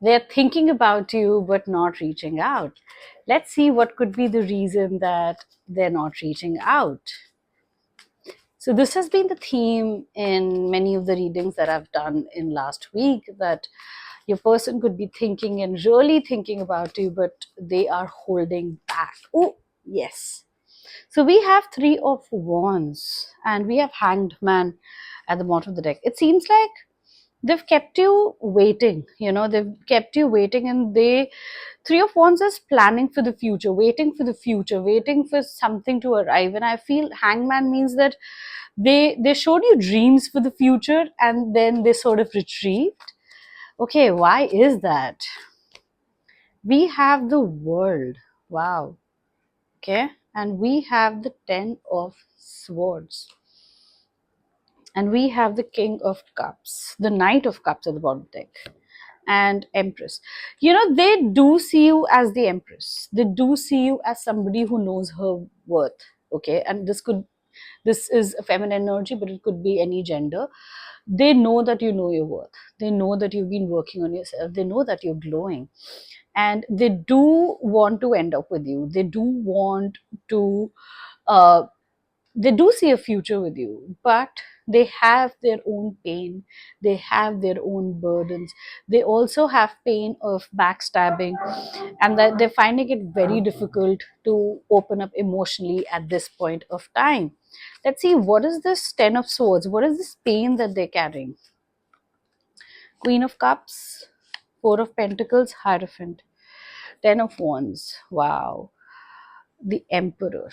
They're thinking about you but not reaching out. Let's see what could be the reason that they're not reaching out. So this has been the theme in many of the readings that I've done in last week, that your person could be thinking and really thinking about you, but they are holding back. Oh, yes. So we have Three of Wands and we have Hanged Man at the bottom of the deck. It seems like they've kept you waiting, they've kept you waiting, and Three of Wands is planning for the future, waiting for the future, waiting for something to arrive. And I feel Hangman means that they showed you dreams for the future and then they sort of retrieved. Okay, why is that? We have the World. Wow. Okay, and we have the Ten of Swords, and we have the King of Cups, the Knight of Cups at the bottom deck, and Empress. They do see you as the Empress. They do see you as somebody who knows her worth. Okay, and this is a feminine energy, but it could be any gender. They know that you know your worth. They know that you've been working on yourself. They know that you're glowing, and they do want to end up with you. They do want to uh, they do see a future with you, but they have their own pain, they have their own burdens, they also have pain of backstabbing, and that they're finding it very difficult to open up emotionally at this point of time. Let's see, what is this Ten of Swords? What is this pain that they're carrying? Queen of Cups, Four of Pentacles, Hierophant, Ten of Wands. Wow. The Emperor.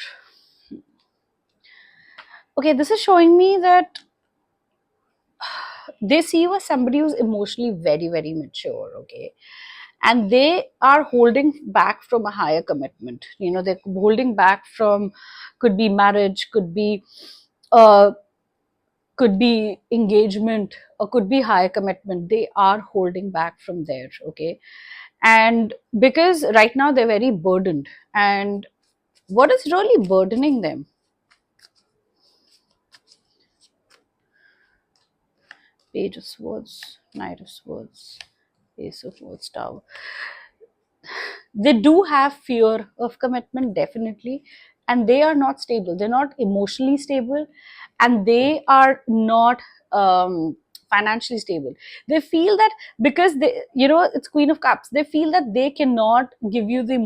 Okay, this is showing me that they see you as somebody who's emotionally very, very mature. Okay, and they are holding back from a higher commitment. They're holding back from, could be marriage, uh could be engagement, or could be higher commitment. They are holding back from there. Okay, and because right now they're very burdened. And what is really burdening them? Page of Swords, Knight of Swords, Ace of Swords, Tower. They do have fear of commitment, definitely, and they are not stable. They're not emotionally stable, and they are not financially stable. They feel that because it's Queen of Cups, they feel that they cannot give you the emotion